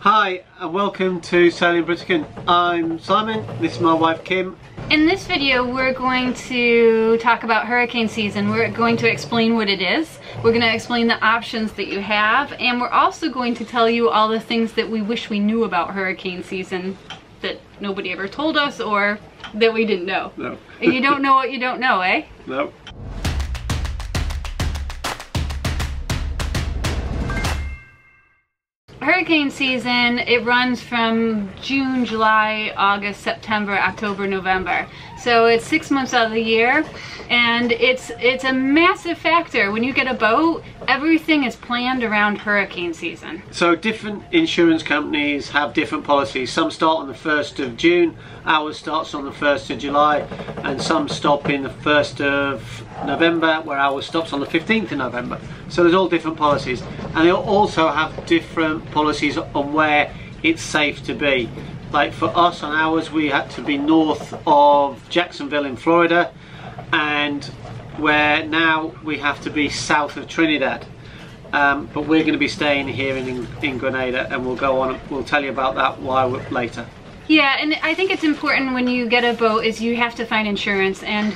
Hi and welcome to Sailing BRITICAN. I'm Simon, this is my wife Kim. In this video we're going to talk about hurricane season. We're going to explain what it is. We're going to explain the options that you have, and we're also going to tell you all the things that we wish we knew about hurricane season that nobody ever told us or that we didn't know. No. You don't know what you don't know, eh? No. Hurricane season, it runs from June, July, August, September, October, November. So it's 6 months out of the year, and it's a massive factor. When you get a boat, everything is planned around hurricane season. So different insurance companies have different policies. Some start on the 1st of June, ours starts on the 1st of July, and some stop in the 1st of November, where ours stops on the 15th of November. So there's all different policies, and they'll also have different policies on where it's safe to be. Like for us on ours, we had to be north of Jacksonville in Florida, and where now we have to be south of Trinidad. But we're going to be staying here in Grenada, and we'll tell you about that later. Yeah, and I think it's important when you get a boat is you have to find insurance, and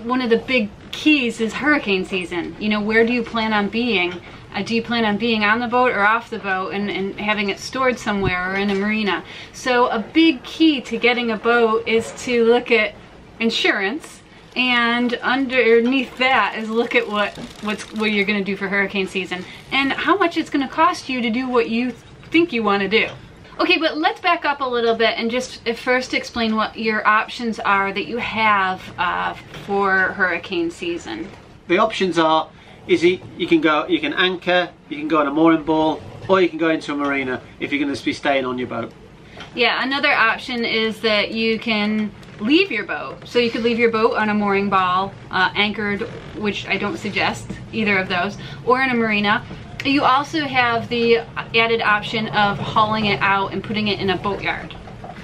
one of the big keys is hurricane season. You know, where do you plan on being? Do you plan on being on the boat or off the boat and having it stored somewhere or in a marina? So a big key to getting a boat is to look at insurance, and underneath that is look at what you're going to do for hurricane season and how much it's going to cost you to do what you think you want to do. Okay, but let's back up a little bit and just first explain what your options are that you have for hurricane season. The options are, you can anchor, you can go on a mooring ball, or you can go into a marina if you're going to be staying on your boat. Yeah, another option is that you can leave your boat. So you could leave your boat on a mooring ball, anchored, which I don't suggest either of those, or in a marina. You also have the added option of hauling it out and putting it in a boatyard.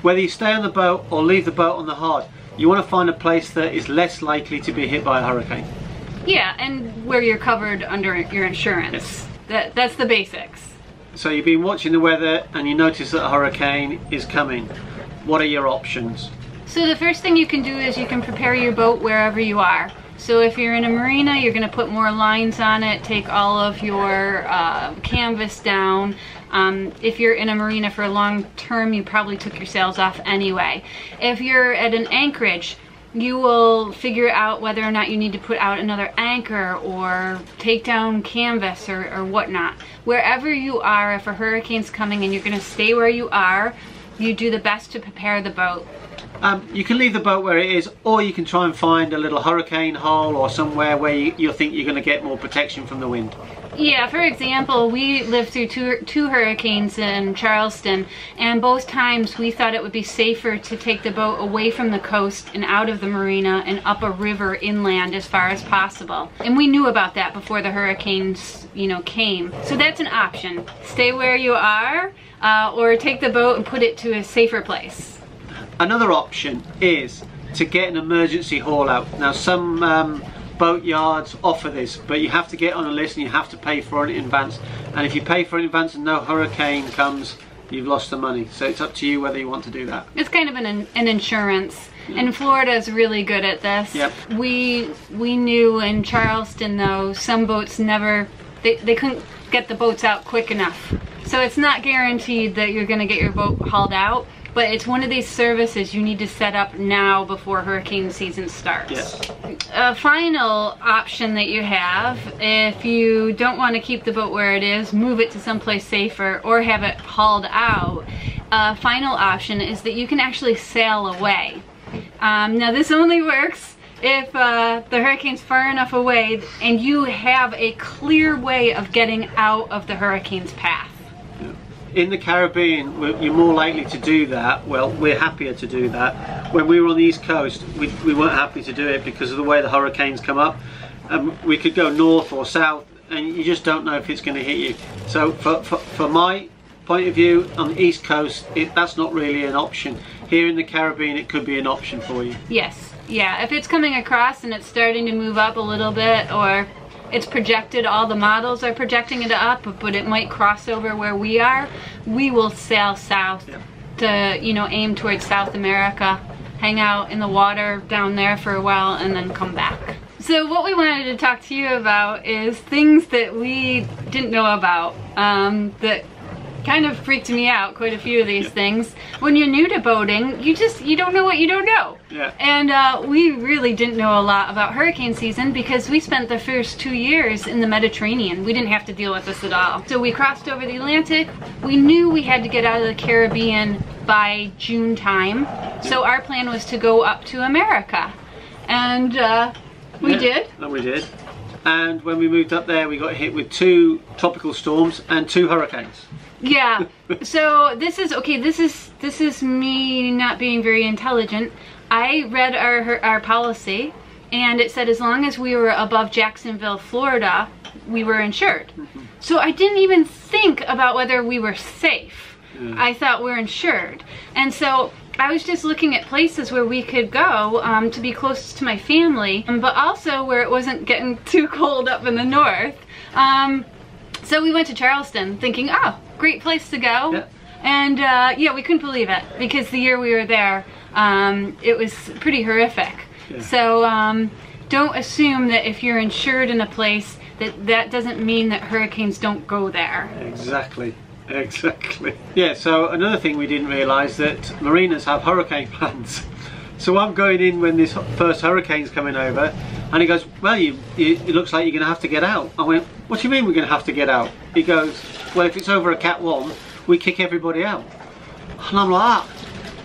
Whether you stay on the boat or leave the boat on the hard, you want to find a place that is less likely to be hit by a hurricane. Yeah, and where you're covered under your insurance. Yes. That's the basics. So you've been watching the weather and you notice that a hurricane is coming. What are your options? So the first thing you can do is you can prepare your boat wherever you are. So if you're in a marina, you're going to put more lines on it, take all of your canvas down. If you're in a marina for a long term, you probably took your sails off anyway. If you're at an anchorage, you will figure out whether or not you need to put out another anchor or take down canvas or whatnot. Wherever you are, if a hurricane's coming and you're going to stay where you are, you do the best to prepare the boat. You can leave the boat where it is, or you can try and find a little hurricane hole or somewhere where you think you're going to get more protection from the wind. Yeah, for example, we lived through two hurricanes in Charleston, and both times we thought it would be safer to take the boat away from the coast and out of the marina and up a river inland as far as possible. And we knew about that before the hurricanes, came. So that's an option. Stay where you are, or take the boat and put it to a safer place. Another option is to get an emergency haul out. Now some boat yards offer this, but you have to get on a list and you have to pay for it in advance. And if you pay for it in advance and no hurricane comes, you've lost the money. So it's up to you whether you want to do that. It's kind of an insurance. And Florida is really good at this. Yep. We knew in Charleston though, some boats they couldn't get the boats out quick enough. So it's not guaranteed that you're going to get your boat hauled out. But it's one of these services you need to set up now before hurricane season starts. Yes. A final option that you have, if you don't want to keep the boat where it is, move it to someplace safer, or have it hauled out, a final option is that you can actually sail away. Now this only works if the hurricane's far enough away and you have a clear way of getting out of the hurricane's path. In the Caribbean, you're more likely to do that. Well, we're happier to do that. When we were on the East Coast, we weren't happy to do it because of the way the hurricanes come up. We could go north or south, and you just don't know if it's going to hit you. So for my point of view, on the East Coast, that's not really an option. Here in the Caribbean, it could be an option for you. Yes, yeah. If it's coming across and it's starting to move up a little bit, or it's projected, all the models are projecting it up, but it might cross over where we are, we will sail south to, you know, aim towards South America, hang out in the water down there for a while, and then come back. So what we wanted to talk to you about is things that we didn't know about, that kind of freaked me out, quite a few of these things. When you're new to boating, you don't know what you don't know. And we really didn't know a lot about hurricane season because we spent the first 2 years in the Mediterranean. We didn't have to deal with this at all. So we crossed over the Atlantic. We knew we had to get out of the Caribbean by June time. So our plan was to go up to America. And we did. And we did. And when we moved up there, we got hit with 2 tropical storms and 2 hurricanes. Yeah, so this is me not being very intelligent. I read our policy, and it said as long as we were above Jacksonville, Florida, we were insured. So I didn't even think about whether we were safe. I thought we're insured. And so I was just looking at places where we could go to be close to my family, but also where it wasn't getting too cold up in the north. So we went to Charleston thinking, oh, great place to go. And yeah, we couldn't believe it because the year we were there, it was pretty horrific. So don't assume that if you're insured in a place that doesn't mean that hurricanes don't go there. Exactly. Exactly. Yeah, so another thing we didn't realise, that marinas have hurricane plans. So I'm going in when this first hurricane's coming over, and he goes, well, it looks like you're going to have to get out. I went, what do you mean we're going to have to get out? He goes, well, if it's over a Cat 1, we kick everybody out. And I'm like,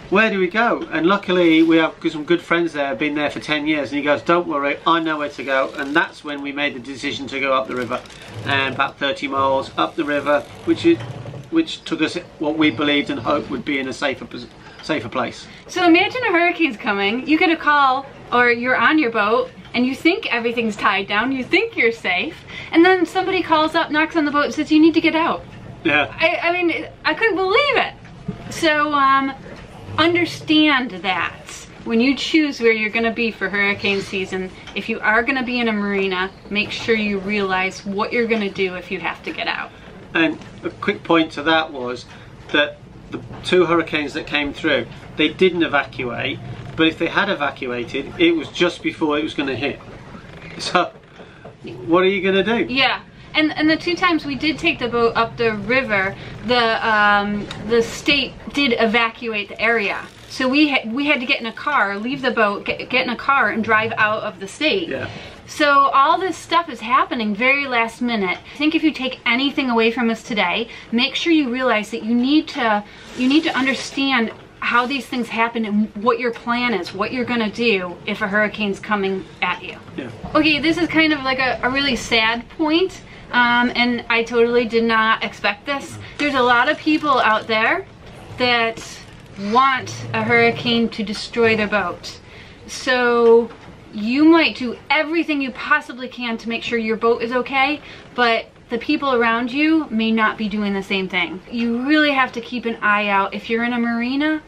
where do we go? And luckily we have some good friends there, been there for 10 years, and he goes, don't worry, I know where to go. And that's when we made the decision to go up the river, and about 30 miles up the river, which took us what we believed and hoped would be in a safer place. So imagine a hurricane's coming, you get a call, or you're on your boat, and you think everything's tied down, you think you're safe, and then somebody calls up, knocks on the boat, and says you need to get out. Yeah. I mean, I couldn't believe it. So understand that when you choose where you're going to be for hurricane season, if you are going to be in a marina, make sure you realize what you're going to do if you have to get out. And a quick point to that was that the 2 hurricanes that came through, they didn't evacuate, but if they had evacuated, it was just before it was going to hit. So what are you going to do? Yeah. And the 2 times we did take the boat up the river, the state did evacuate the area. So we had to get in a car, leave the boat, get in a car and drive out of the state. Yeah. So all this stuff is happening very last minute. I think if you take anything away from us today, make sure you realize that you need to understand how these things happen and what your plan is, what you're gonna do if a hurricane's coming at you. Yeah. Okay, this is kind of like a really sad point, and I totally did not expect this. There's a lot of people out there that want a hurricane to destroy their boat. So you might do everything you possibly can to make sure your boat is okay, but the people around you may not be doing the same thing. You really have to keep an eye out. If you're in a marina,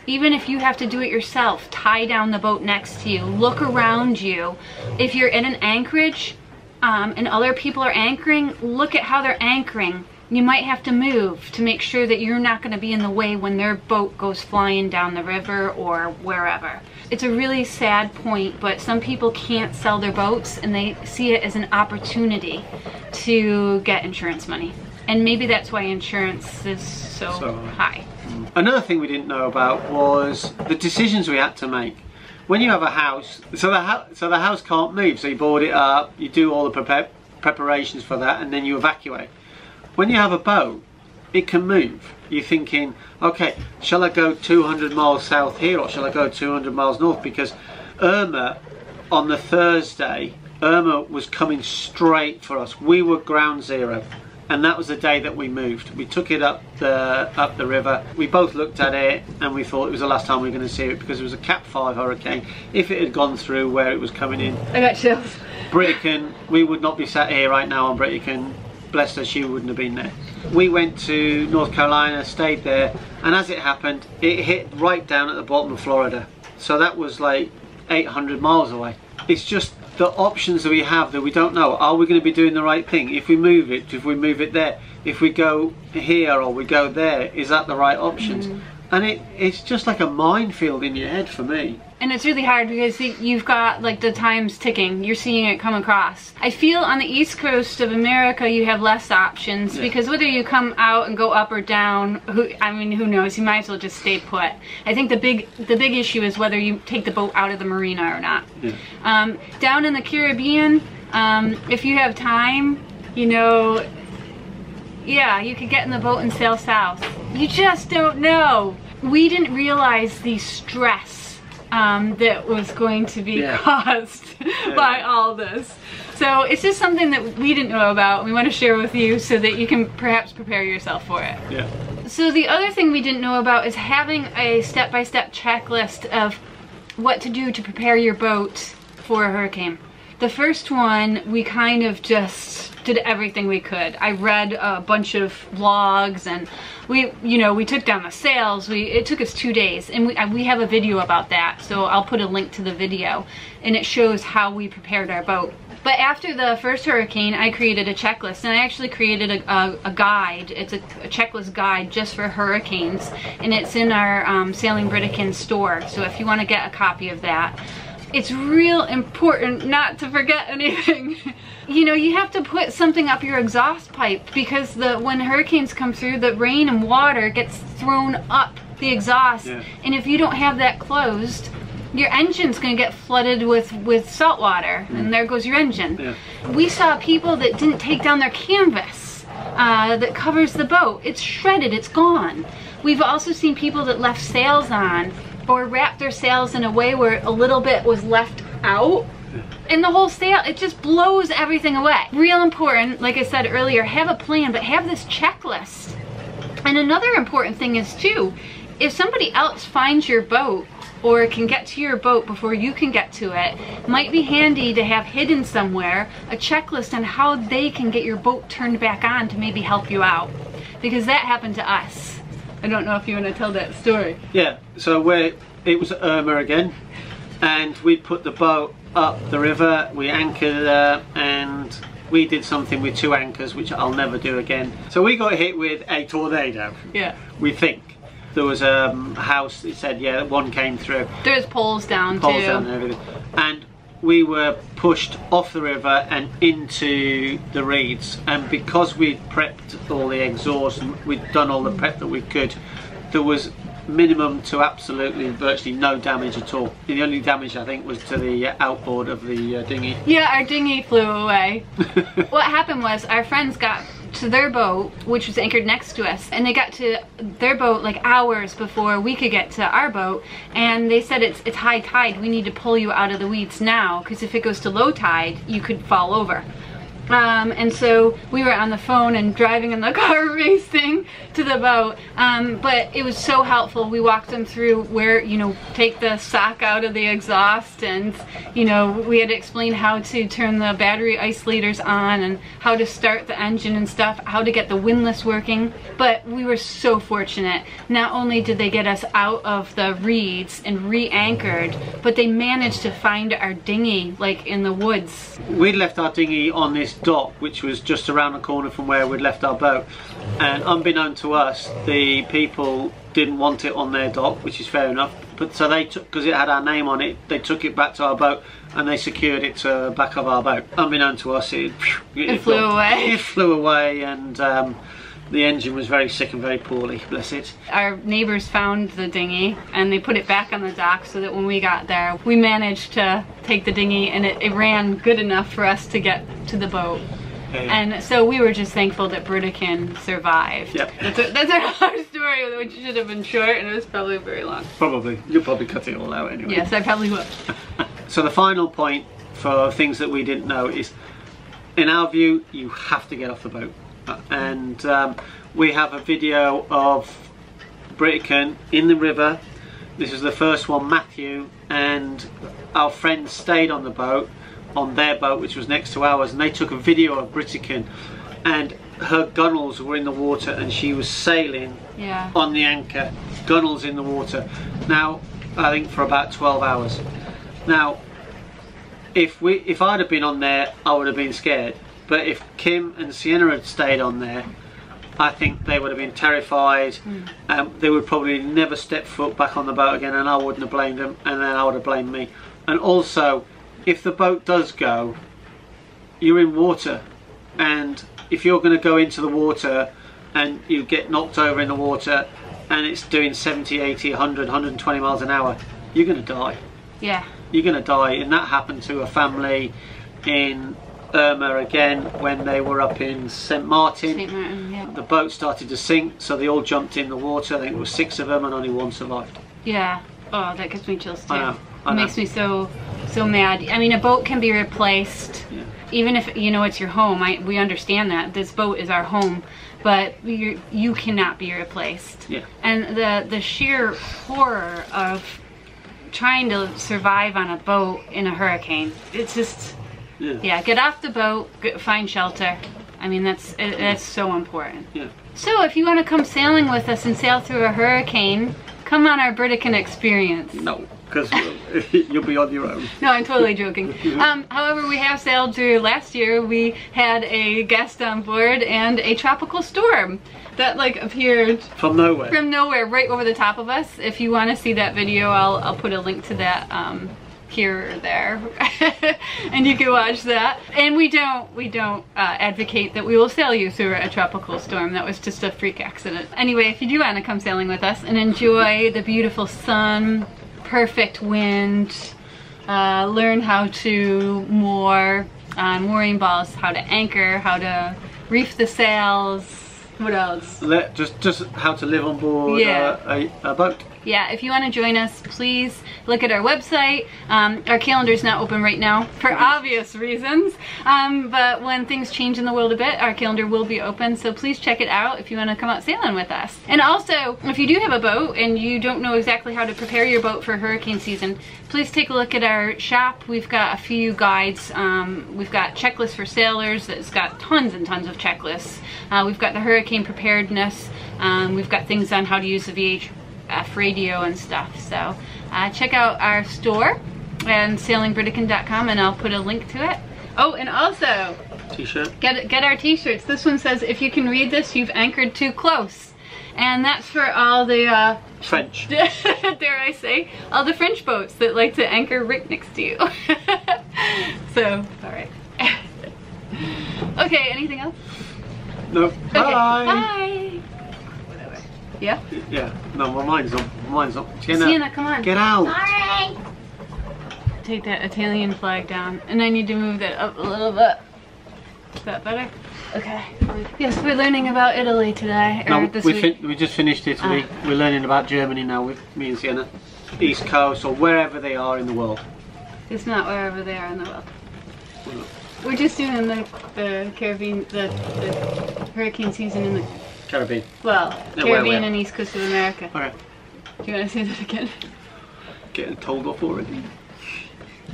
even if you have to do it yourself, tie down the boat next to you, look around you. If you're in an anchorage and other people are anchoring, look at how they're anchoring. You might have to move to make sure that you're not going to be in the way when their boat goes flying down the river or wherever. It's a really sad point, but some people can't sell their boats and they see it as an opportunity to get insurance money. And maybe that's why insurance is so high. Another thing we didn't know about was the decisions we had to make. When you have a house, so the house can't move, so you board it up, you do all the preparations for that, and then you evacuate. When you have a boat, it can move. You're thinking, okay, shall I go 200 miles south here, or shall I go 200 miles north? Because Irma, on the Thursday, Irma was coming straight for us. We were ground zero, and that was the day that we moved. We took it up the river. We both looked at it, and we thought it was the last time we were going to see it, because it was a Cat 5 hurricane. If it had gone through where it was coming in, I got chills. BRITICAN, we would not be sat here right now on BRITICAN. Bless her, she wouldn't have been there. We went to North Carolina, stayed there, and as it happened, it hit right down at the bottom of Florida. So that was like 800 miles away. It's just the options that we have that we don't know. Are we going to be doing the right thing? If we move it there, if we go here or we go there, is that the right options? And it's just like a minefield in your head for me. And it's really hard because you've got like the time's ticking. You're seeing it come across. I feel on the East Coast of America you have less options because whether you come out and go up or down, who knows? You might as well just stay put. I think the big issue is whether you take the boat out of the marina or not. Down in the Caribbean, if you have time, you know, yeah, you could get in the boat and sail south. You just don't know. We didn't realize the stress that was going to be caused by all this. So it's just something that we didn't know about. We want to share with you so that you can perhaps prepare yourself for it. So the other thing we didn't know about is having a step-by-step checklist of what to do to prepare your boat for a hurricane. The first one, we kind of just did everything we could. I read a bunch of blogs and we took down the sails. It took us 2 days and we have a video about that. So I'll put a link to the video and it shows how we prepared our boat. But after the first hurricane, I created a checklist and I actually created a guide. It's a checklist guide just for hurricanes and it's in our Sailing BRITICAN store. So if you want to get a copy of that, it's real important not to forget anything. You know, you have to put something up your exhaust pipe because when hurricanes come through, the rain and water gets thrown up the exhaust. And if you don't have that closed, your engine's going to get flooded with salt water and there goes your engine. We saw people that didn't take down their canvas that covers the boat. It's shredded, it's gone. We've also seen people that left sails on or wrapped their sails in a way where a little bit was left out. And the whole sail, it just blows everything away. Real important, like I said earlier, have a plan, but have this checklist. And another important thing is too, if somebody else finds your boat or can get to your boat before you can get to it, might be handy to have hidden somewhere a checklist on how they can get your boat turned back on to maybe help you out. Because that happened to us. I don't know if you want to tell that story. Yeah, so it was Irma again, and we put the boat up the river, we anchored and we did something with 2 anchors, which I'll never do again. So we got hit with a tornado. We think. There was a house, it said, one came through. There's poles down too. And everything. And we were pushed off the river and into the reeds, and because we'd prepped all the exhaust and we'd done all the prep that we could, there was minimum to absolutely virtually no damage at all. The only damage I think was to the outboard of the dinghy. Yeah, our dinghy flew away. What happened was our friends got to their boat, which was anchored next to us, and they got to their boat like hours before we could get to our boat, and they said it's high tide, we need to pull you out of the weeds now because if it goes to low tide you could fall over. And so we were on the phone and driving in the car racing to the boat, but it was so helpful. We walked them through where, take the sock out of the exhaust, and we had to explain how to turn the battery isolators on and how to start the engine and stuff, how to get the windlass working. But we were so fortunate. Not only did they get us out of the reeds and re-anchored, but they managed to find our dinghy like in the woods. We'd left our dinghy on this dock, which was just around the corner from where we'd left our boat, and unbeknown to us, the people didn't want it on their dock, which is fair enough, but so they took, because it had our name on it, they took it back to our boat and they secured it to the back of our boat. Unbeknown to us, it flew away. It flew away, and the engine was very sick and very poorly, bless it. Our neighbors found the dinghy and they put it back on the dock so that when we got there, we managed to take the dinghy and it ran good enough for us to get to the boat. And so we were just thankful that BRITICAN survived. That's our story, which should have been short, and it was probably very long. Probably. You'll probably cut it all out anyway. Yes, I probably will. So the final point for things that we didn't know is, in our view, you have to get off the boat. And we have a video of BRITICAN in the river. This is the first one, Matthew, and our friends stayed on the boat, on their boat, which was next to ours, and they took a video of BRITICAN, and her gunnels were in the water and she was sailing on the anchor, gunnels in the water. Now, I think for about 12 hours. Now, if I'd have been on there, I would have been scared. But if Kim and Sienna had stayed on there, I think they would have been terrified. They would probably never step foot back on the boat again, and I wouldn't have blamed them, and then I would have blamed me. And also, if the boat does go, you're in water, and if you're going to go into the water and you get knocked over in the water and it's doing 70, 80, 100, 120 miles an hour, you're going to die. Yeah. You're going to die. And that happened to a family in Irma again when they were up in St. Martin. St. Martin, yeah. The boat started to sink, so they all jumped in the water. I think there were 6 of them and only 1 survived. Yeah. Oh, that gives me chills too. I know. It makes me so mad. I mean, a boat can be replaced, even if you know it's your home. We understand that this boat is our home, but you cannot be replaced. Yeah. And the sheer horror of trying to survive on a boat in a hurricane. It's just get off the boat, find shelter. I mean, that's so important. Yeah. So if you want to come sailing with us and sail through a hurricane, come on our BRITICAN experience. No, because you'll be on your own. No, I'm totally joking. However, we have sailed through. Last year we had a guest on board and a tropical storm that like appeared from nowhere. From nowhere, right over the top of us. If you want to see that video, I'll put a link to that here or there, and you can watch that. And we don't advocate that we will sail you through a tropical storm. That was just a freak accident. Anyway, if you do want to come sailing with us and enjoy the beautiful sun, perfect wind, learn how to moor on mooring balls, how to anchor, how to reef the sails. What else? Just how to live on board a boat. Yeah, if you want to join us, please look at our website. Our calendar's not open right now for obvious reasons, but when things change in the world a bit, our calendar will be open, so please check it out if you want to come out sailing with us. And also, if you do have a boat and you don't know exactly how to prepare your boat for hurricane season, please take a look at our shop. We've got a few guides. We've got checklists for sailors that's got tons and tons of checklists. We've got the hurricane preparedness. We've got things on how to use the VHF radio and stuff. So check out our store and sailingbritican.com, and I'll put a link to it. Oh, and also t-shirt. Get our t-shirts. This one says, "If you can read this, you've anchored too close," and that's for all the French. dare I say, all the French boats that like to anchor right next to you. So, all right. Okay. Anything else? No. Okay. Bye. Whatever. Yeah? Yeah. No, my mind's up. Sienna, come on. Get out. Sorry. Take that Italian flag down. And I need to move that up a little bit. Is that better? Okay. Yes, we're learning about Italy today. No, this week. we just finished Italy. We're learning about Germany now with me and Sienna. East Coast or wherever they are in the world. It's not wherever they are in the world. We're just doing the Caribbean, the hurricane season in the Caribbean. Well, No, Caribbean where? and East Coast of America. Okay. Do you want to say that again? Getting told off already.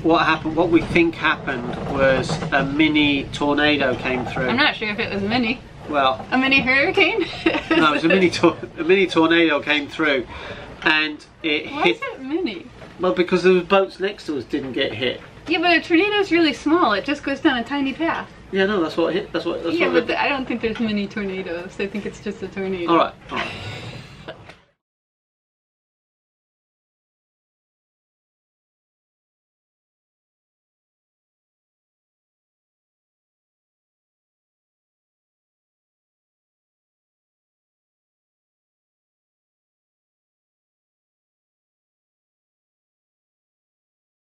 What happened? What we think happened was a mini tornado came through. I'm not sure if it was mini. Well, a mini hurricane? No, it was a mini tornado came through, and it Why hit. is it mini? Well, because the boats next to us didn't get hit. Yeah, but a tornado is really small. It just goes down a tiny path. Yeah, no, that's what hit. That's what. Yeah, but I don't think there's mini tornadoes. I think it's just a tornado. All right.